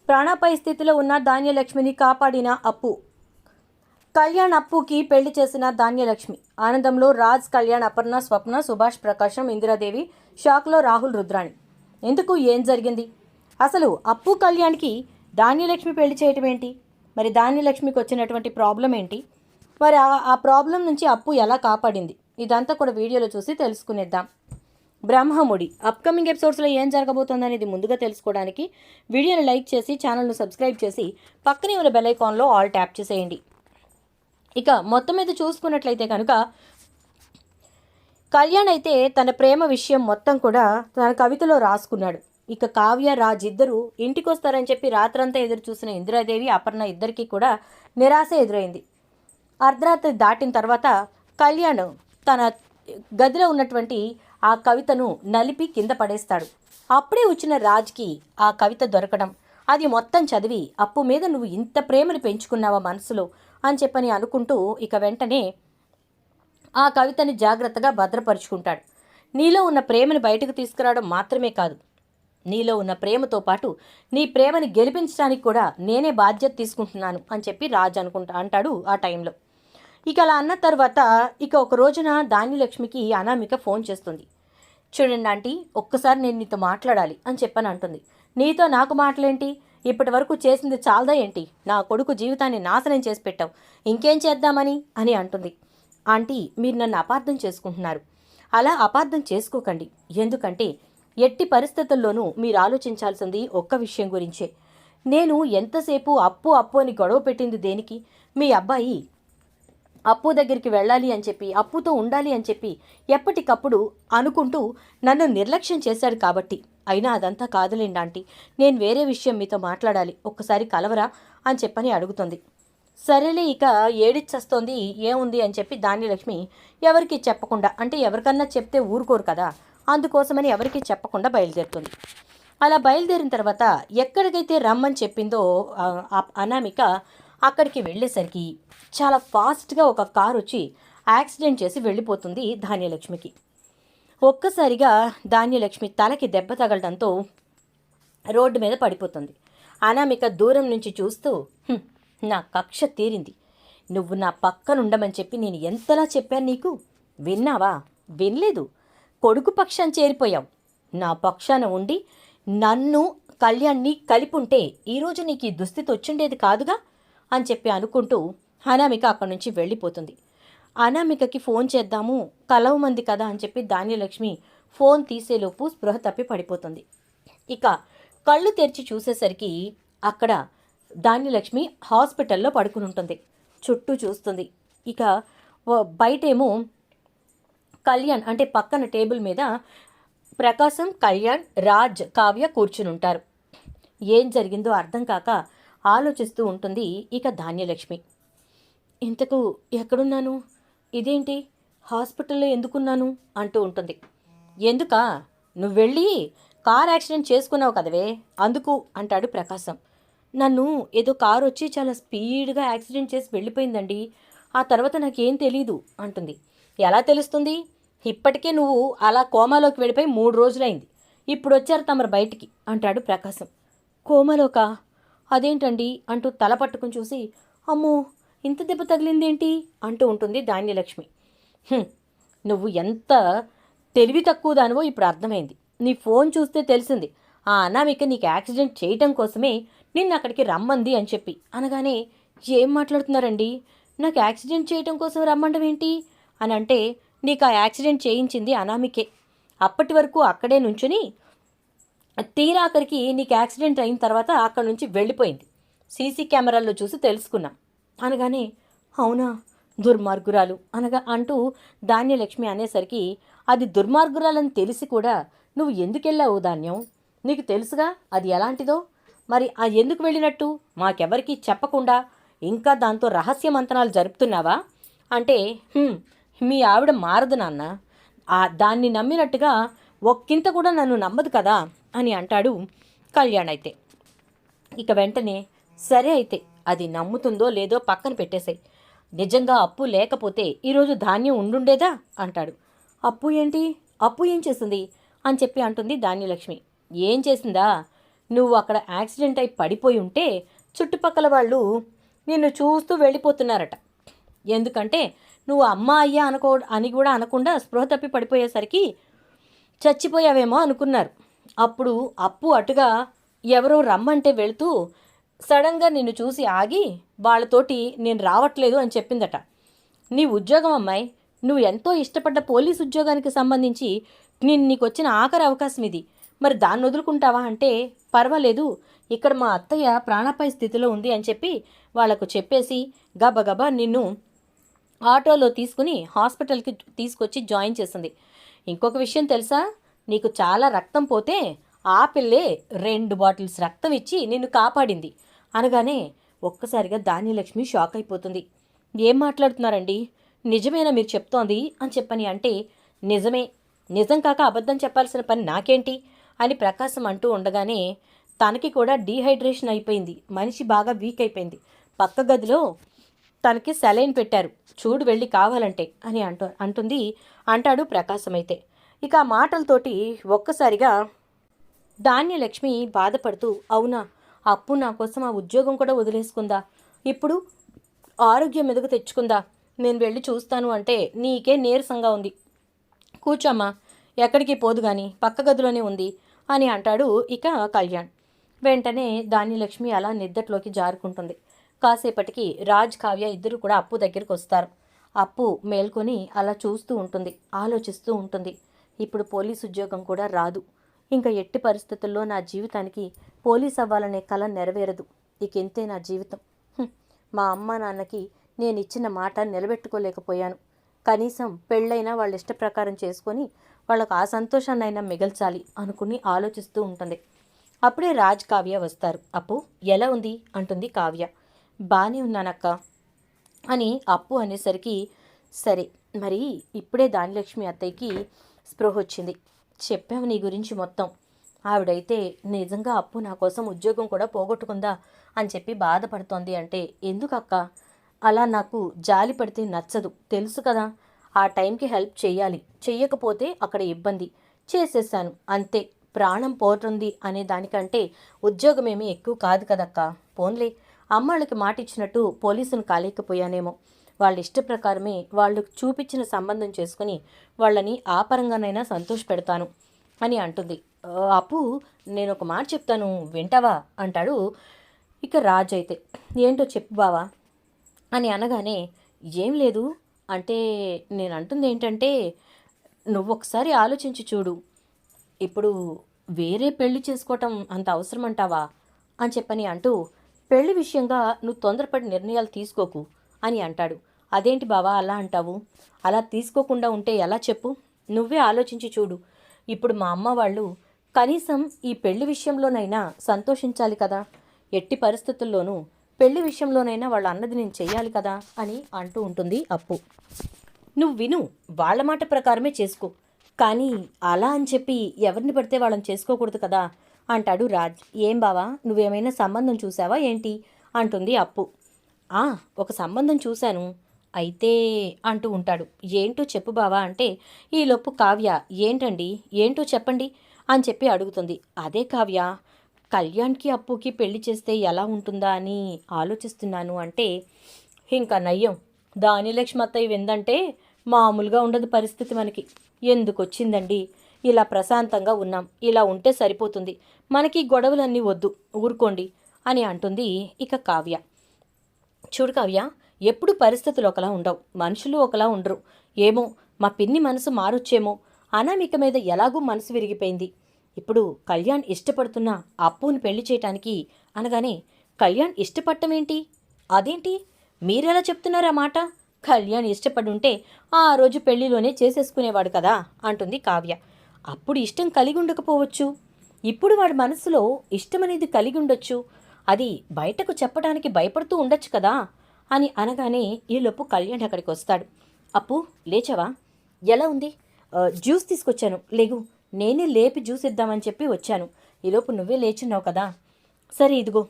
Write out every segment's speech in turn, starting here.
ప్రాణాపాయ స్థితిలో ఉన్న ధాన్యలక్ష్మిని కాపాడిన అప్పు. కళ్యాణ్ అప్పుకి పెళ్లి చేసిన ధాన్యలక్ష్మి. ఆనందంలో రాజ్, కళ్యాణ్, అపర్ణ, స్వప్న, సుభాష్, ప్రకాశం, ఇందిరాదేవి. షాక్లో రాహుల్, రుద్రాణి. ఎందుకు, ఏం జరిగింది? అసలు అప్పు కళ్యాణ్కి ధాన్యలక్ష్మి పెళ్లి చేయటం ఏంటి? మరి ధాన్యలక్ష్మికి వచ్చినటువంటి ప్రాబ్లం ఏంటి? మరి ఆ ప్రాబ్లం నుంచి అప్పు ఎలా కాపాడింది? ఇదంతా కూడా వీడియోలో చూసి తెలుసుకునేద్దాం. బ్రహ్మముడి అప్కమింగ్ ఎపిసోడ్స్లో ఏం జరగబోతుందనేది ముందుగా తెలుసుకోవడానికి వీడియోని లైక్ చేసి ఛానల్ను సబ్స్క్రైబ్ చేసి పక్కనే ఉన్న బెల్ ఐకాన్లో ఆల్ ట్యాప్ చేసేయండి. ఇక మొత్తం మీద చూసుకున్నట్లయితే కనుక కళ్యాణ్ అయితే తన ప్రేమ విషయం మొత్తం కూడా తన కవితలో రాసుకున్నాడు. ఇక కావ్య, రాజ్ ఇద్దరు ఇంటికి వస్తారని చెప్పి రాత్రంతా ఎదురు చూసిన ఇందిరాదేవి, అపర్ణ ఇద్దరికీ కూడా నిరాశ ఎదురైంది. అర్ధరాత్రి దాటిన తర్వాత కళ్యాణ్ తన గదిలో ఉన్నటువంటి ఆ కవితను నలిపి కింద పడేస్తాడు. అప్పుడే వచ్చిన రాజ్కి ఆ కవిత దొరకడం, అది మొత్తం చదివి అప్పు మీద నువ్వు ఇంత ప్రేమను పెంచుకున్నావా మనసులో అని చెప్పని అనుకుంటూ ఇక వెంటనే ఆ కవితని జాగ్రత్తగా భద్రపరుచుకుంటాడు. నీలో ఉన్న ప్రేమను బయటకు తీసుకురావడం మాత్రమే కాదు, నీలో ఉన్న ప్రేమతో పాటు నీ ప్రేమని గెలిపించడానికి కూడా నేనే బాధ్యత తీసుకుంటున్నాను అని చెప్పి రాజ్ అంటాడు ఆ టైంలో. ఇక అలా అన్న తర్వాత ఇక ఒక రోజున ధాన్యలక్ష్మికి అనామిక ఫోన్ చేస్తుంది. చూడండి ఆంటీ, ఒక్కసారి నేను నీతో మాట్లాడాలి అని చెప్పని అంటుంది. నీతో నాకు మాటలేంటి? ఇప్పటి వరకు చేసింది చాలదా ఏంటి? నా కొడుకు జీవితాన్ని నాశనం చేసి పెట్టావు, ఇంకేం చేద్దామని అని అంటుంది. ఆంటీ, మీరు నన్ను అపార్థం చేసుకుంటున్నారు. అలా అపార్థం చేసుకోకండి. ఎందుకంటే ఎట్టి పరిస్థితుల్లోనూ మీరు ఆలోచించాల్సింది ఒక్క విషయం గురించే. నేను ఎంతసేపు అప్పు అప్పు అని గొడవ పెట్టింది దేనికి? మీ అబ్బాయి అప్పు దగ్గరికి వెళ్ళాలి అని చెప్పి, అప్పుతో ఉండాలి అని చెప్పి ఎప్పటికప్పుడు అనుకుంటూ నన్ను నిర్లక్ష్యం చేశాడు కాబట్టి. అయినా అదంతా కాదులేండి ఆంటీ, నేను వేరే విషయం మీతో మాట్లాడాలి, ఒక్కసారి కలవరా అని చెప్పని అడుగుతుంది. సరేలే, ఇక ఏడిచ్చొస్తోంది, ఏముంది అని చెప్పి ధాన్యలక్ష్మి ఎవరికి చెప్పకుండా, అంటే ఎవరికన్నా చెప్తే ఊరుకోరు కదా, అందుకోసమని ఎవరికి చెప్పకుండా బయలుదేరుతుంది. అలా బయలుదేరిన తర్వాత ఎక్కడికైతే రమ్మని చెప్పిందో అనామిక, అక్కడికి వెళ్ళేసరికి చాలా ఫాస్ట్గా ఒక కారు వచ్చి యాక్సిడెంట్ చేసి వెళ్ళిపోతుంది ధాన్యలక్ష్మికి. ఒక్కసారిగా ధాన్యలక్ష్మి తలకి దెబ్బ తగలడంతో రోడ్డు మీద పడిపోతుంది. అనామిక దూరం నుంచి చూస్తూ, నా కక్ష తీరింది, నువ్వు నా పక్కనుండమని చెప్పి నేను ఎంతలా చెప్పాను నీకు, విన్నావా? వినలేదు. కొడుకు పక్షాన్ని చేరిపోయావు. నా పక్షాన ఉండి నన్ను కళ్యాణ్ని కలిపుంటే ఈరోజు నీకు ఈ దుస్థితి వచ్చిండేది కాదుగా అని చెప్పి అనుకుంటూ అనామిక అక్కడి నుంచి వెళ్ళిపోతుంది. అనామికకి ఫోన్ చేద్దాము, కలవమంది కదా అని చెప్పి ధాన్యలక్ష్మి ఫోన్ తీసేలోపు స్పృహ తప్పి పడిపోతుంది. ఇక కళ్ళు తెరిచి చూసేసరికి అక్కడ ధాన్యలక్ష్మి హాస్పిటల్లో పడుకుని ఉంటుంది. చుట్టూ చూస్తుంది. ఇక బయటేమో కళ్యాణ్, అంటే పక్కన టేబుల్ మీద ప్రకాశం, కళ్యాణ్, రాజ్, కావ్య కూర్చుని ఉంటారు. ఏం జరిగిందో అర్థం కాక ఆలోచిస్తూ ఉంటుంది ఇక ధాన్యలక్ష్మి. ఇంతకు ఎక్కడున్నాను, ఇదేంటి హాస్పిటల్లో ఎందుకున్నాను అంటూ ఉంటుంది. ఎందుకా? నువ్వు వెళ్ళి కార్ యాక్సిడెంట్ చేసుకున్నావు కదవే, అందుకు అంటాడు ప్రకాశం. నన్ను ఏదో కారు వచ్చి చాలా స్పీడ్గా యాక్సిడెంట్ చేసి వెళ్ళిపోయిందండి, ఆ తర్వాత నాకేం తెలీదు అంటుంది. ఎలా తెలుస్తుంది? ఇప్పటికే నువ్వు అలా కోమాలోకి వెళ్ళిపోయి 3 రోజులైంది, ఇప్పుడు వచ్చారు తమరు బయటికి అంటాడు ప్రకాశం. కోమాలోకా? అదేంటండి అంటూ తల పట్టుకుని చూసి, అమ్మో ఇంత దెబ్బ తగిలిందేంటి అంటూ ఉంటుంది ధాన్యలక్ష్మి. నువ్వు ఎంత తెలివి తక్కువ దానివో ఇప్పుడు అర్థమైంది. నీ ఫోన్ చూస్తే తెలిసింది, ఆ అనామిక నీకు యాక్సిడెంట్ చేయటం కోసమే నిన్ను అక్కడికి రమ్మంది అని చెప్పి అనగానే, ఏం మాట్లాడుతున్నారండి, నాకు యాక్సిడెంట్ చేయటం కోసం రమ్మండం ఏంటి అని అంటే, నీకు ఆ యాక్సిడెంట్ చేయించింది అనామికే. అప్పటి వరకు అక్కడే నుంచుని తీరాఖరికి నీకు యాక్సిడెంట్ అయిన తర్వాత అక్కడి నుంచి వెళ్ళిపోయింది, సీసీ కెమెరాల్లో చూసి తెలుసుకున్నాం అనగానే, అవునా, దుర్మార్గురాలు అంటూ ధాన్యలక్ష్మి అనేసరికి, అది దుర్మార్గురాలని తెలిసి కూడా నువ్వు ఎందుకు వెళ్ళావు ధాన్యం? నీకు తెలుసుగా అది ఎలాంటిదో, మరి అది ఎందుకు వెళ్ళినట్టు మాకెవరికి చెప్పకుండా ఇంకా దాంతో రహస్య మంతనాలు జరుపుతున్నావా అంటే, మీ ఆవిడ మారదు నాన్న, దాన్ని నమ్మినట్టుగా ఒక్కింత కూడా నన్ను నమ్మదు కదా అని అంటాడు కళ్యాణ్. అయితే ఇక వెంటనే, సరే అయితే అది నమ్ముతుందో లేదో పక్కన పెట్టేశాయి, నిజంగా అప్పు లేకపోతే ఈరోజు ధాన్యం ఉండుండేదా అంటాడు. అప్పు ఏంటి, అప్పు ఏం చేసింది అని చెప్పి అంటుంది ధాన్యలక్ష్మి. ఏం చేసిందా, నువ్వు అక్కడ యాక్సిడెంట్ అయి పడిపోయి ఉంటే చుట్టుపక్కల వాళ్ళు నిన్ను చూస్తూ వెళ్ళిపోతున్నారట. ఎందుకంటే నువ్వు అమ్మ అయ్యా అని కూడా అనకుండా స్పృహ తప్పి పడిపోయేసరికి చచ్చిపోయావేమో అనుకున్నారు. అప్పుడు అప్పు అటుగా ఎవరో రమ్మంటే వెళుతూ సడన్గా నిన్ను చూసి ఆగి వాళ్ళతోటి నేను రావట్లేదు అని చెప్పిందట. నీ ఉద్యోగం అమ్మాయి, నువ్వు ఎంతో ఇష్టపడ్డ పోలీస్ ఉద్యోగానికి సంబంధించి నీకు వచ్చిన ఆఖరి అవకాశం ఇది. మరి దాన్ని వదులుకుంటావా అంటే పర్వాలేదు, ఇక్కడ మా అత్తయ్య ప్రాణాపాయ స్థితిలో ఉంది అని చెప్పి వాళ్లకు చెప్పేసి గబగబా నిన్ను ఆటోలో తీసుకుని హాస్పిటల్కి తీసుకొచ్చి జాయిన్ చేసింది. ఇంకొక విషయం తెలుసా, నీకు చాలా రక్తం పోతే ఆ పిల్లే 2 బాటిల్స్ రక్తం ఇచ్చి నిన్ను కాపాడింది అనగానే ఒక్కసారిగా ధాన్యలక్ష్మి షాక్ అయిపోతుంది. ఏం మాట్లాడుతున్నారండి, నిజమేనా మీరు చెప్తోంది అని చెప్పని అంటే నిజమే, నిజం కాక అబద్ధం చెప్పాల్సిన పని నాకేంటి అని ప్రకాశం అంటూ ఉండగానే తనకి కూడా డీహైడ్రేషన్ అయిపోయింది, మనిషి బాగా వీక్ అయిపోయింది. పక్క గదిలో తనకి సెలైన్ పెట్టారు, చూడు వెళ్ళి కావాలంటే అని అంటాడు ప్రకాశం. అయితే ఇక ఆ మాటలతోటి ఒక్కసారిగా ధాన్యలక్ష్మి బాధపడుతూ, అవునా, అప్పు నా కోసం ఆ ఉద్యోగం కూడా వదిలేసుకుందా, ఇప్పుడు ఆరోగ్యం మీదకు తెచ్చుకుందా, నేను వెళ్ళి చూస్తాను అంటే నీకే నీరసంగా ఉంది, కూర్చోమ్మా, ఎక్కడికి పోదు కానీ పక్క గదిలోనే ఉంది అని అంటాడు ఇక కళ్యాణ్. వెంటనే ధాన్యలక్ష్మి అలా నిద్దట్లోకి జారుకుంటుంది. కాసేపటికి రాజ్ కావ్య ఇద్దరు కూడా అప్పు దగ్గరికి వస్తారు. అప్పు మేల్కొని అలా చూస్తూ ఉంటుంది, ఆలోచిస్తూ ఉంటుంది. ఇప్పుడు పోలీస్ ఉద్యోగం కూడా రాదు, ఇంకా ఎట్టి పరిస్థితుల్లో నా జీవితానికి పోలీస్ అవ్వాలనే కల నెరవేరదు, ఇక ఇంతే నా జీవితం. మా అమ్మ నాన్నకి నేను ఇచ్చిన మాట నిలబెట్టుకోలేకపోయాను, కనీసం పెళ్ళైనా వాళ్ళ ఇష్ట ప్రకారం చేసుకొని వాళ్ళకు ఆ సంతోషాన్నైనా మిగల్చాలి అనుకుని ఆలోచిస్తూ ఉంటుంది. అప్పుడే రాజ్ కావ్య వస్తారు. అప్పు ఎలా ఉంది అంటుంది కావ్య. బాగానే ఉన్నానక్క అని అప్పు అనేసరికి, సరే మరి ఇప్పుడే ధాన్యలక్ష్మి అత్తయ్యకి స్పృహ వచ్చింది, చెప్పావు నీ గురించి మొత్తం. ఆవిడైతే నిజంగా అప్పు నా కోసం ఉద్యోగం కూడా పోగొట్టుకుందా అని చెప్పి బాధపడుతోంది అంటే, ఎందుకక్క అలా, నాకు జాలి పడితే నచ్చదు తెలుసు కదా, ఆ టైంకి హెల్ప్ చేయాలి, చెయ్యకపోతే అక్కడ ఇబ్బంది, చేసేసాను అంతే, ప్రాణం పోతుంది అనే దానికంటే ఉద్యోగమేమీ ఎక్కువ కాదు కదక్క. పోన్లే, అమ్మాళ్ళకి మాట ఇచ్చినట్టు పోలీసును కాలేకపోయానేమో, వాళ్ళ ఇష్ట ప్రకారమే వాళ్ళు చూపించిన సంబంధం చేసుకుని వాళ్ళని ఆ పరంగానైనా సంతోషపెడతాను అని అంటుంది. అప్పు నేను ఒక మాట చెప్తాను వింటావా అంటాడు ఇక రాజ్. అయితే ఏంటో చెప్పు బావా అని అనగానే, ఏం లేదు అంటే నేను అంటుంది ఏంటంటే, నువ్వు ఒకసారి ఆలోచించి చూడు, ఇప్పుడు వేరే పెళ్లి చేసుకోవటం అంత అవసరం అంటావా అని చెప్పని అంటూ, పెళ్లి విషయంగా నువ్వు తొందరపడి నిర్ణయాలు తీసుకోకు అని అంటాడు. అదేంటి బావా అలా అంటావు, అలా తీసుకోకుండా ఉంటే ఎలా చెప్పు, నువ్వే ఆలోచించి చూడు, ఇప్పుడు మా అమ్మ వాళ్ళు కనీసం ఈ పెళ్లి విషయంలోనైనా సంతోషించాలి కదా, ఎట్టి పరిస్థితుల్లోనూ పెళ్లి విషయంలోనైనా వాళ్ళ అన్నది నేను చెయ్యాలి కదా అని అంటూ ఉంటుంది అప్పు. నువ్వు విను, వాళ్ళ మాట ప్రకారమే చేసుకో, కానీ అలా అని చెప్పి ఎవరిని పడితే వాళ్ళని చేసుకోకూడదు కదా అంటాడు రాజ్. ఏం బావా, నువ్వేమైనా సంబంధం చూసావా ఏంటి అంటుంది అప్పు. ఒక సంబంధం చూశాను అయితే అంటూ ఉంటాడు. ఏంటో చెప్పు బావా అంటే, ఈలోపు కావ్య ఏంటండి ఏంటో చెప్పండి అని చెప్పి అడుగుతుంది. అదే కావ్య, కళ్యాణ్కి అప్పుకి పెళ్లి చేస్తే ఎలా ఉంటుందా అని ఆలోచిస్తున్నాను అంటే, ఇంకా నయ్యం, ధాన్యలక్ష్మి అత్తయ్య విందంటే మామూలుగా ఉండదు పరిస్థితి, మనకి ఎందుకు వచ్చిందండి, ఇలా ప్రశాంతంగా ఉన్నాం, ఇలా ఉంటే సరిపోతుంది, మనకి గొడవలన్నీ వద్దు, ఊరుకోండి అని అంటుంది ఇక కావ్య. చూడు కావ్య, ఎప్పుడు పరిస్థితులు ఒకలా ఉండవు, మనుషులు ఒకలా ఉండరు, ఏమో మా పిన్ని మనసు మారొచ్చేమో, అనామిక మీద ఎలాగూ మనసు విరిగిపోయింది, ఇప్పుడు కళ్యాణ్ ఇష్టపడుతున్నా అప్పుని పెళ్లి చేయటానికి అనగానే, కళ్యాణ్ ఇష్టపడటమేంటి, అదేంటి మీరెలా చెప్తున్నారా మాట, కళ్యాణ్ ఇష్టపడుంటే ఆ రోజు పెళ్లిలోనే చేసేసుకునేవాడు కదా అంటుంది కావ్య. అప్పుడు ఇష్టం కలిగి ఉండకపోవచ్చు, ఇప్పుడు వాడి మనసులో ఇష్టమనేది కలిగి ఉండొచ్చు, అది బయటకు చెప్పడానికి భయపడుతూ ఉండొచ్చు కదా అని అనగానే ఈలోపు కళ్యాణ్ అక్కడికి వస్తాడు. అప్పు లేచావా, ఎలా ఉంది, జ్యూస్ తీసుకొచ్చాను లేగు, నేనే లేపి జ్యూస్ ఇద్దామని చెప్పి వచ్చాను, ఈలోపు నువ్వే లేచున్నావు కదా, సరే ఇదిగో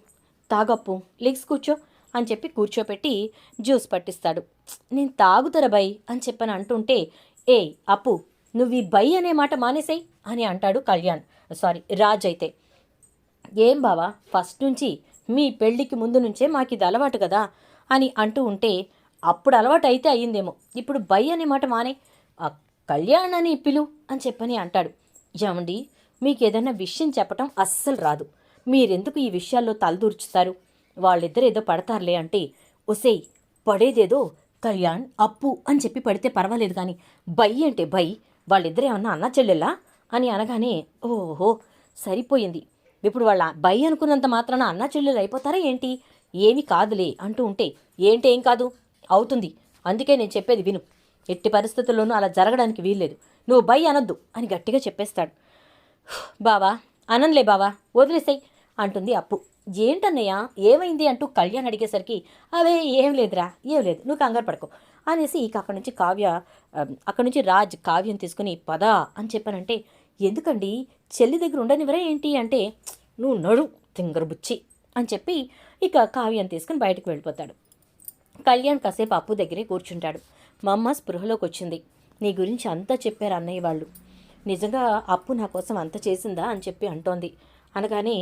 తాగప్పు, లెగ్స్ కూర్చో అని చెప్పి కూర్చోపెట్టి జ్యూస్ పట్టిస్తాడు. నేను తాగుతారా బై అని చెప్పని అంటుంటే, ఏ అప్పు నువ్వు ఈ బై అనే మాట మానేసాయి అని అంటాడు రాజ్. అయితే ఏం బావా ఫస్ట్ నుంచి మీ పెళ్ళికి ముందు నుంచే మాకు ఇది అలవాటు కదా అని అంటూ ఉంటే, అప్పుడు అలవాటు అయితే అయ్యిందేమో, ఇప్పుడు బై అనే మాట మానే ఆ కళ్యాణ్ అని పిలు అని చెప్పని అంటాడు. ఏమండి, మీకు ఏదైనా విషయం చెప్పటం అస్సలు రాదు, మీరెందుకు ఈ విషయాల్లో తలదూర్చుతారు? వాళ్ళిద్దరు ఏదో పడతారులే అంటే, ఒసేయ్ పడేదేదో కళ్యాణ్ అప్పు అని చెప్పి పడితే పర్వాలేదు కానీ బై అంటే బై, వాళ్ళిద్దరు ఏమన్నా అన్నా చెల్లెలా అని అనగానే, ఓహో సరిపోయింది, ఇప్పుడు వాళ్ళ బై అనుకున్నంత మాత్రాన అన్నా చెల్లెలు అయిపోతారా ఏంటి? ఏమీ కాదులే అంటూ ఉంటే, ఏంటేం కాదు అవుతుంది, అందుకే నేను చెప్పేది విను, ఎట్టి పరిస్థితుల్లోనూ అలా జరగడానికి వీల్లేదు, నువ్వు బై అనొద్దు అని గట్టిగా చెప్పేస్తాడు. బావా అనంలే బావా వదిలేసాయి అంటుంది అప్పు. ఏంటన్నయ్య ఏమైంది అంటూ కళ్యాణ్ అడిగేసరికి, అవే ఏం లేదురా ఏం లేదు, నువ్వు కంగారు పడుకో అనేసి ఇక అక్కడి నుంచి అక్కడి నుంచి రాజ్ కావ్యం తీసుకుని పదా అని చెప్పానంటే, ఎందుకండి చెల్లి దగ్గర ఉండనివరా ఏంటి అంటే, నువ్వు నడు తింగరు బుచ్చి అని చెప్పి ఇక కావ్యం తీసుకుని బయటకు వెళ్ళిపోతాడు. కళ్యాణ్ కాసేపు అప్పు దగ్గరే కూర్చుంటాడు. మా అమ్మ స్పృహలోకి వచ్చింది, నీ గురించి అంతా చెప్పారు అన్నయ్య వాళ్ళు, నిజంగా అప్పు నా కోసం అంత చేసిందా అని చెప్పి అంటోంది అనగానే,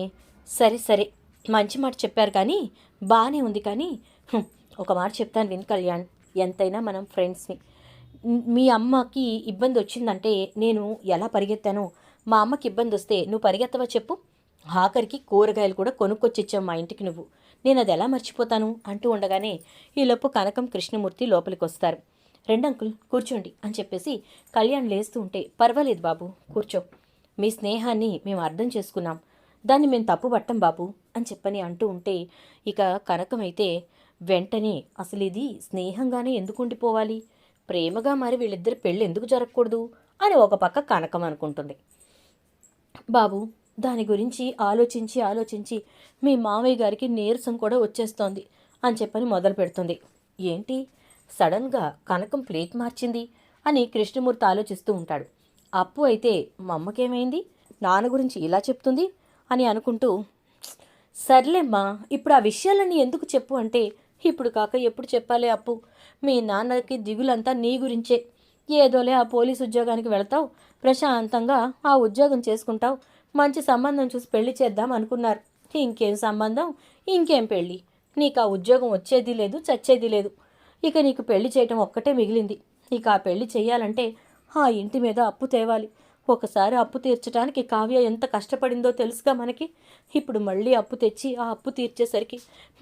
సరే సరే మంచి మాట చెప్పారు కానీ బాగానే ఉంది కానీ ఒక మాట చెప్తాను విని కళ్యాణ్, ఎంతైనా మనం ఫ్రెండ్స్ని, మీ అమ్మకి ఇబ్బంది వచ్చిందంటే నేను ఎలా పరిగెత్తానో, మా అమ్మకి ఇబ్బంది వస్తే నువ్వు పరిగెత్తవా చెప్పు? ఆఖరికి కూరగాయలు కూడా కొనుక్కొచ్చిచ్చావు మా ఇంటికి నువ్వు, నేను అది ఎలా మర్చిపోతాను అంటూ ఉండగానే ఈలోపు కనకం కృష్ణమూర్తి లోపలికి వస్తారు. రెండంకుల్ కూర్చోండి అని చెప్పేసి కళ్యాణ్ లేస్తూ ఉంటే, పర్వాలేదు బాబు కూర్చో, మీ స్నేహాన్ని మేము అర్థం చేసుకున్నాం, దాన్ని మేము తప్పు పట్టం బాబు అని చెప్పని అంటూ ఉంటే, ఇక కనకం అయితే వెంటనే అసలు ఇది స్నేహంగానే ఎందుకు ఉండిపోవాలి, ప్రేమగా మరి వీళ్ళిద్దరి పెళ్ళి ఎందుకు జరగకూడదు అని ఒక పక్క కనకం అనుకుంటుంది. బాబు దాని గురించి ఆలోచించి ఆలోచించి మీ మావయ్య గారికి నీరసం కూడా వచ్చేస్తోంది అని చెప్పని మొదలు పెడుతుంది. ఏంటి సడన్గా కనకం ప్లేట్ మార్చింది అని కృష్ణమూర్తి ఆలోచిస్తూ ఉంటాడు. అప్పు అయితే మా అమ్మకేమైంది, నాన్న గురించి ఇలా చెప్తుంది అని అనుకుంటూ, సర్లేమ్మా ఇప్పుడు ఆ విషయాలన్నీ ఎందుకు చెప్పు అంటే, ఇప్పుడు కాక ఎప్పుడు చెప్పాలి అప్పు, మీ నాన్నకి దిగులంతా నీ గురించే, ఏదోలే ఆ పోలీసు ఉద్యోగానికి వెళతావు, ప్రశాంతంగా ఆ ఉద్యోగం చేసుకుంటావు, మంచి సంబంధం చూసి పెళ్లి చేద్దాం అనుకున్నారు, ఇంకేం సంబంధం ఇంకేం పెళ్ళి, నీకు ఆ ఉద్యోగం వచ్చేది లేదు చచ్చేది లేదు, ఇక నీకు పెళ్లి చేయటం ఒక్కటే మిగిలింది, ఇక ఆ పెళ్లి చేయాలంటే ఆ ఇంటి మీద అప్పు తేవాలి, ఒకసారి అప్పు తీర్చడానికి కావ్య ఎంత కష్టపడిందో తెలుసుగా మనకి, ఇప్పుడు మళ్ళీ అప్పు తెచ్చి ఆ అప్పు తీర్చేసరికి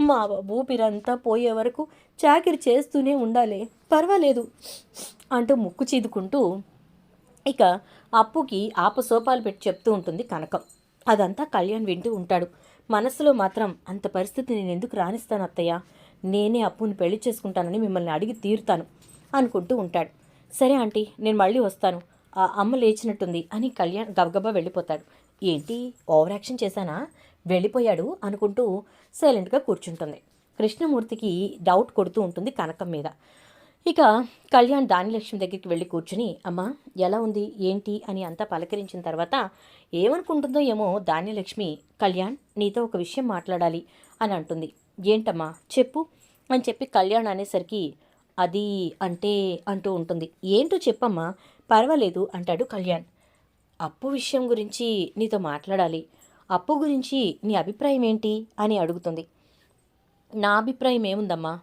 మా ఊపిరంతా పోయే వరకు చాకిరి చేస్తూనే ఉండాలి, పర్వాలేదు అంటూ ముక్కు చీదుకుంటూ ఇక అప్పుకి ఆపసోపాలు పెట్టి చెప్తూ ఉంటుంది కనకం. అదంతా కళ్యాణ్ వింటూ ఉంటాడు. మనసులో మాత్రం, అంత పరిస్థితి నేను ఎందుకు రానిస్తాను అత్తయ్య, నేనే అప్పుని పెళ్లి చేసుకుంటానని మిమ్మల్ని అడిగి తీరుతాను అనుకుంటూ ఉంటాడు. సరే ఆంటీ నేను మళ్ళీ వస్తాను, ఆ అమ్మ లేచినట్టుంది అని కళ్యాణ్ గబగబా వెళ్ళిపోతాడు. ఏంటి ఓవర్ యాక్షన్ చేశానా, వెళ్ళిపోయాడు అనుకుంటూ సైలెంట్గా కూర్చుంటుంది. కృష్ణమూర్తికి డౌట్ కొడుతూ ఉంటుంది కనకం మీద. ఇక కళ్యాణ్ దానిలక్ష్మి దగ్గరికి వెళ్ళి కూర్చుని, అమ్మా ఎలా ఉంది ఏంటి అని అంతా పలకరించిన తర్వాత ఏమనుకుంటుందో ఏమో ధాన్యలక్ష్మి, కళ్యాణ్ నీతో ఒక విషయం మాట్లాడాలి అని అంటుంది. ఏంటమ్మా చెప్పు అని చెప్పి కళ్యాణ్ అనేసరికి, అది అంటే అంటూ ఉంటుంది. ఏంటో చెప్పమ్మా, పర్వాలేదు అంటాడు కళ్యాణ్. అప్పు విషయం గురించి నీతో మాట్లాడాలి, అప్పు గురించి నీ అభిప్రాయం ఏంటి అని అడుగుతుంది. నా అభిప్రాయం ఏముందమ్మా,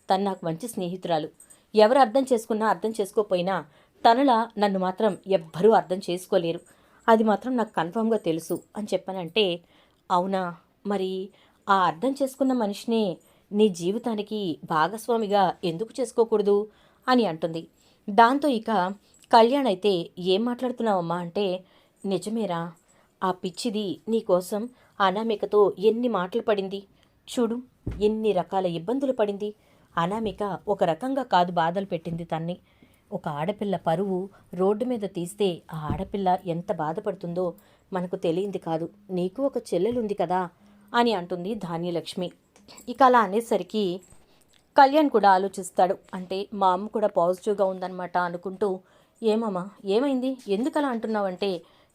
తను నాకు మంచి స్నేహితురాలు, ఎవరు అర్థం చేసుకున్నా అర్థం చేసుకోకపోయినా తనలా నన్ను మాత్రం ఎవ్వరూ అర్థం చేసుకోలేరు, అది మాత్రం నాకు కన్ఫామ్గా తెలుసు అని చెప్పానంటే, అవునా మరి ఆ అర్థం చేసుకున్న మనిషినే నీ జీవితానికి భాగస్వామిగా ఎందుకు చేసుకోకూడదు అని అంటుంది. దాంతో ఇక కళ్యాణ్ అయితే, ఏం మాట్లాడుతున్నావమ్మా అంటే, నిజమేరా, ఆ పిచ్చిది నీకోసం అనామికతో ఎన్ని మాటలు పడింది చూడు, ఎన్ని రకాల ఇబ్బందులు పడింది, అనామిక ఒక రకంగా కాదు బాధలు పెట్టింది తన్ని, ఒక ఆడపిల్ల పరువు రోడ్డు మీద తీస్తే ఆ ఆడపిల్ల ఎంత బాధపడుతుందో మనకు తెలియంది కాదు, నీకు ఒక చెల్లెలుంది కదా అని అంటుంది ధాన్యలక్ష్మి. ఇక అలా అనేసరికి కళ్యాణ్ కూడా ఆలోచిస్తాడు. అంటే మా అమ్మ కూడా పాజిటివ్గా ఉందన్నమాట అనుకుంటూ, ఏమమ్మా ఏమైంది ఎందుకు అలా అంటున్నావంటే,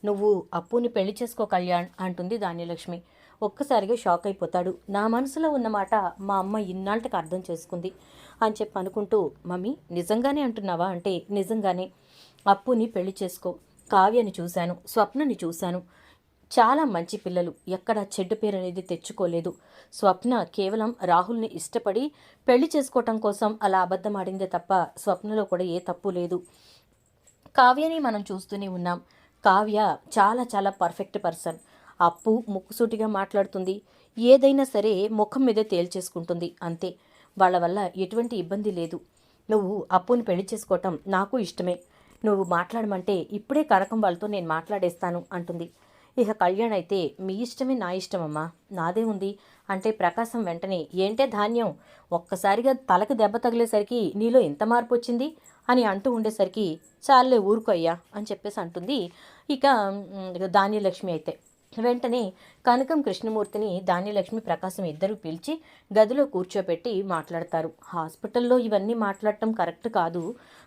నువ్వు అప్పుని పెళ్లి చేసుకో కళ్యాణ్ అంటుంది ధాన్యలక్ష్మి. ఒక్కసారిగా షాక్ అయిపోతాడు. నా మనసులో ఉన్నమాట మా అమ్మ ఇన్నాళ్ళకి అర్థం చేసుకుంది అని చెప్పి అనుకుంటూ, మమ్మీ నిజంగానే అంటున్నావా అంటే, నిజంగానే అప్పుని పెళ్లి చేసుకో, కావ్యని చూశాను, స్వప్నని చూశాను, చాలా మంచి పిల్లలు, ఎక్కడ చెడ్డ పేరు అనేది తెచ్చుకోలేదు. స్వప్న కేవలం రాహుల్ని ఇష్టపడి పెళ్లి చేసుకోవటం కోసం అలా అబద్ధం ఆడిందే తప్ప స్వప్నలో కూడా ఏ తప్పు లేదు. కావ్యని మనం చూస్తూనే ఉన్నాం. కావ్య చాలా చాలా పర్ఫెక్ట్ పర్సన్. అప్పు ముక్కుసూటిగా మాట్లాడుతుంది, ఏదైనా సరే ముఖం మీదే తేల్చేసుకుంటుంది, అంతే. వాళ్ళ వల్ల ఎటువంటి ఇబ్బంది లేదు. నువ్వు అప్పుని పెళ్లి చేసుకోవటం నాకు ఇష్టమే, నువ్వు మాట్లాడమంటే ఇప్పుడే కనకం వాళ్ళతో నేను మాట్లాడేస్తాను అంటుంది. ఇక కళ్యాణ్ అయితే మీ ఇష్టమే నా ఇష్టమమ్మా, నాదే ఉంది అంటే ప్రకాశం వెంటనే ఏంటే ధాన్యం, ఒక్కసారిగా తలకు దెబ్బ తగిలేసరికి నీలో ఎంత మార్పు వచ్చింది అని అంటూ ఉండేసరికి చాలే ఊరుకో అయ్యా అని చెప్పేసి అంటుంది. ఇక ధాన్యలక్ష్మి అయితే వెంటనే కనకం కృష్ణమూర్తిని ధాన్యలక్ష్మి ప్రకాశం ఇద్దరు పిలిచి గదిలో కూర్చోపెట్టి మాట్లాడతారు. హాస్పిటల్లో ఇవన్నీ మాట్లాడటం కరెక్ట్ కాదు,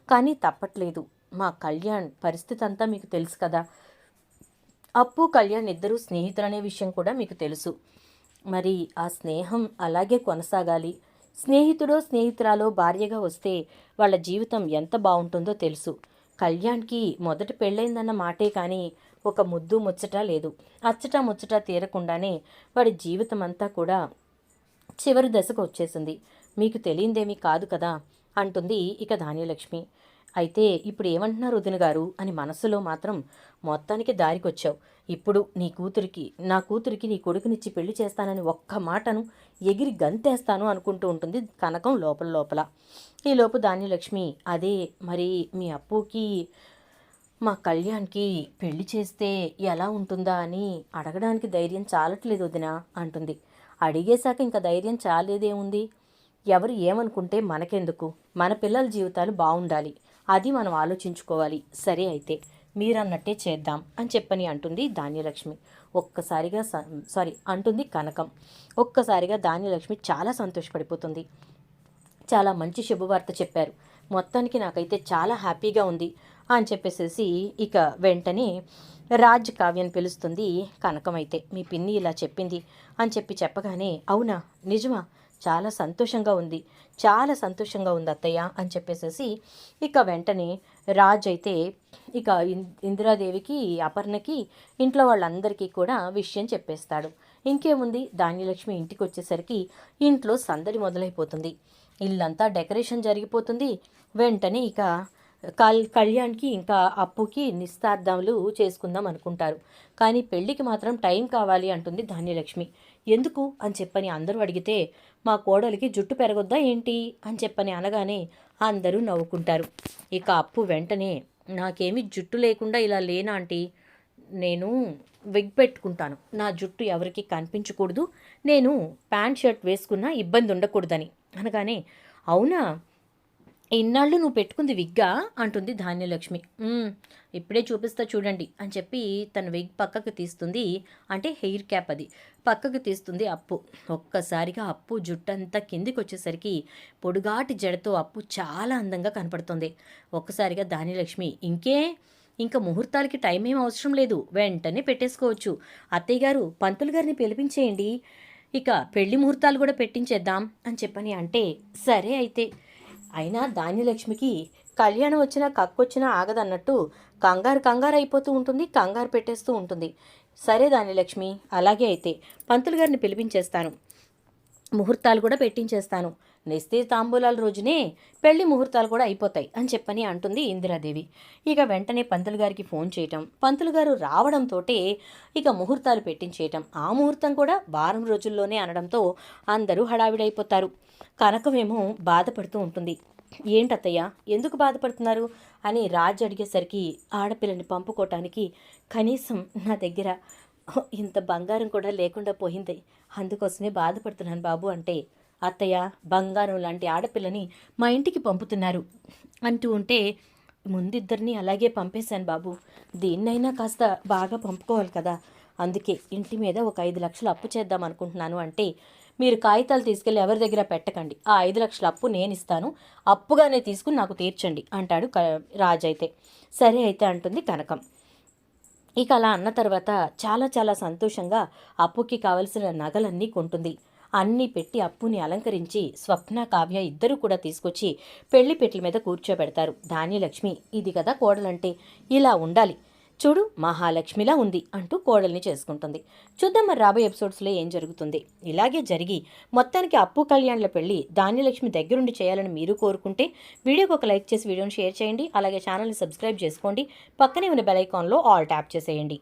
కానీ తప్పట్లేదు. మా కళ్యాణ్ పరిస్థితి అంతా మీకు తెలుసు కదా. అప్పు కళ్యాణ్ ఇద్దరు స్నేహితులనే విషయం కూడా మీకు తెలుసు. మరి ఆ స్నేహం అలాగే కొనసాగాలి. స్నేహితుడో స్నేహితురాలో భార్యగా వస్తే వాళ్ళ జీవితం ఎంత బాగుంటుందో తెలుసు. కళ్యాణ్కి మొదట పెళ్ళైందన్న మాటే కానీ ఒక ముద్దు ముచ్చట లేదు. అచ్చట ముచ్చట తీరకుండానే వాడి జీవితం అంతా కూడా చివరి దశకు వచ్చేసింది. మీకు తెలియందేమీ కాదు కదా అంటుంది ఇక ధాన్యలక్ష్మి. అయితే ఇప్పుడు ఏమంటున్నారు వదిన గారు అని మనసులో మాత్రం మొత్తానికి దారికొచ్చావు. ఇప్పుడు నా కూతురికి నీ కొడుకునిచ్చి పెళ్లి చేస్తానని ఒక్క మాటను ఎగిరి గంతేస్తాను అనుకుంటూ ఉంటుంది కనకం లోపల లోపల. ఈలోపు ధాన్యలక్ష్మి అదే మరి మీ అప్పుకి మా కళ్యాణ్కి పెళ్లి చేస్తే ఎలా ఉంటుందా అని అడగడానికి ధైర్యం చాలట్లేదు వదిన అంటుంది. అడిగేశాక ఇంకా ధైర్యం చాలేదేముంది, ఎవరు ఏమనుకుంటే మనకెందుకు, మన పిల్లల జీవితాలు బాగుండాలి, అది మనం ఆలోచించుకోవాలి. సరే అయితే మీరన్నట్టే చేద్దాం అని చెప్పని అంటుంది ధాన్యలక్ష్మి. ఒక్కసారిగా అంటుంది కనకం. ఒక్కసారిగా ధాన్యలక్ష్మి చాలా సంతోషపడిపోతుంది. చాలా మంచి శుభవార్త చెప్పారు, మొత్తానికి నాకైతే చాలా హ్యాపీగా ఉంది అని చెప్పేసేసి ఇక వెంటనే రాజ్ కావ్యని పిలుస్తుంది కనకం. అయితే మీ పిన్ని ఇలా చెప్పింది అని చెప్పగానే అవునా నిజమా, చాలా సంతోషంగా ఉంది, చాలా సంతోషంగా ఉంది అత్తయ్య అని చెప్పేసేసి ఇక వెంటనే రాజ్ అయితే ఇక ఇందిరాదేవికి అపర్ణకి ఇంట్లో వాళ్ళందరికీ కూడా విషయం చెప్పేస్తాడు. ఇంకేముంది, ధాన్యలక్ష్మి ఇంటికి వచ్చేసరికి ఇంట్లో సందడి మొదలైపోతుంది. ఇల్లంతా డెకరేషన్ జరిగిపోతుంది. వెంటనే ఇక కళ్యాణ్కి ఇంకా అప్పుకి నిశ్చితార్థాలు చేసుకుందాం అనుకుంటారు. కానీ పెళ్ళికి మాత్రం టైం కావాలి అంటుంది ధాన్యలక్ష్మి. ఎందుకు అని చెప్పని అందరూ అడిగితే మా కోడలికి జుట్టు పెరగొద్దా ఏంటి అని చెప్పని అనగానే అందరూ నవ్వుకుంటారు. ఇక అప్పు వెంటనే నాకేమీ జుట్టు లేకుండా ఇలా లేనా ఆంటీ, నేను విగ్ పెట్టుకుంటాను, నా జుట్టు ఎవరికి కనిపించకూడదు, నేను ప్యాంట్ షర్ట్ వేసుకున్నా ఇబ్బంది ఉండకూడదని అనగానే అవునా ఇన్నాళ్ళు నువ్వు పెట్టుకుంది విగ్గా అంటుంది ధాన్యలక్ష్మి. ఇప్పుడే చూపిస్తా చూడండి అని చెప్పి తన విగ్ పక్కకు తీస్తుంది, అంటే హెయిర్ క్యాప్ అది పక్కకు తీస్తుంది అప్పు. ఒక్కసారిగా అప్పు జుట్టంతా కిందికి వచ్చేసరికి పొడుగాటి జడతో అప్పు చాలా అందంగా కనపడుతుంది. ఒక్కసారిగా ధాన్యలక్ష్మి ఇంకా ముహూర్తాలకి టైం ఏం అవసరం లేదు, వెంటనే పెట్టేసుకోవచ్చు, అత్తయ్య గారు పంతులు గారిని పిలిపించేయండి, ఇక పెళ్లి ముహూర్తాలు కూడా పెట్టించేద్దాం అని చెప్పని అంటే సరే అయితే. అయినా ధాన్యలక్ష్మికి కళ్యాణం వచ్చినా కక్కొచ్చినా ఆగదన్నట్టు కంగారు అయిపోతూ ఉంటుంది, కంగారు పెట్టేస్తూ ఉంటుంది. సరే ధాన్యలక్ష్మి అలాగే అయితే పంతులు గారిని పిలిపించేస్తాను, ముహూర్తాలు కూడా పెట్టించేస్తాను, నిశ్చిత తాంబూలాల రోజునే పెళ్లి ముహూర్తాలు కూడా అయిపోతాయి అని చెప్పని అంటుంది ఇందిరాదేవి. ఇక వెంటనే పంతులు గారికి ఫోన్ చేయటం, పంతులు గారు రావడంతో ఇక ముహూర్తాలు పెట్టించేయటం, ఆ ముహూర్తం కూడా వారం రోజుల్లోనే అనడంతో అందరూ హడావిడైపోతారు. కనకమేమో బాధపడుతూ ఉంటుంది. ఏంటత్తయ్య ఎందుకు బాధపడుతున్నారు అని రాజు అడిగేసరికి ఆడపిల్లని పంపుకోవటానికి కనీసం నా దగ్గర ఇంత బంగారం కూడా లేకుండా పోయింది, అందుకోసమే బాధపడుతున్నాను బాబు అంటే అత్తయ్య బంగారం లాంటి ఆడపిల్లని మా ఇంటికి పంపుతున్నారు అంటూ ఉంటే ముందిద్దరిని అలాగే పంపేశాను బాబు, దీన్నైనా కాస్త బాగా పంపుకోవాలి కదా, అందుకే ఇంటి మీద ఒక 5 లక్షలు అప్పు చేద్దాం అనుకుంటున్నాను అంటే మీరు కాగితాలు తీసుకెళ్ళి ఎవరి దగ్గర పెట్టకండి, ఆ 5 లక్షల అప్పు నేను ఇస్తాను, అప్పుగానే తీసుకుని నాకు తీర్చండి అంటాడు రాజు. అయితే సరే అయితే అంటుంది కనకం. ఇక అలా అన్న తర్వాత చాలా చాలా సంతోషంగా అప్పుకి కావలసిన నగలన్నీ కొంటుంది. అన్నీ పెట్టి అప్పుని అలంకరించి స్వప్న కావ్య ఇద్దరూ కూడా తీసుకొచ్చి పెళ్లి పెట్ల మీద కూర్చోబెడతారు. ధాన్యలక్ష్మి ఇది కదా కోడలంటే, ఇలా ఉండాలి, చూడు మహాలక్ష్మిలా ఉంది అంటూ కోడల్ని చేసుకుంటుంది. చూద్దాం మరి రాబోయే ఎపిసోడ్స్లో ఏం జరుగుతుంది. ఇలాగే జరిగి మొత్తానికి అప్పు కళ్యాణ్ల పెళ్లి ధాన్యలక్ష్మి దగ్గరుండి చేయాలని మీరు కోరుకుంటే వీడియోకి ఒక లైక్ చేసి వీడియోని షేర్ చేయండి. అలాగే ఛానల్ని సబ్స్క్రైబ్ చేసుకోండి. పక్కనే ఉన్న బెల్ ఐకాన్లో ఆల్ ట్యాప్ చేసేయండి.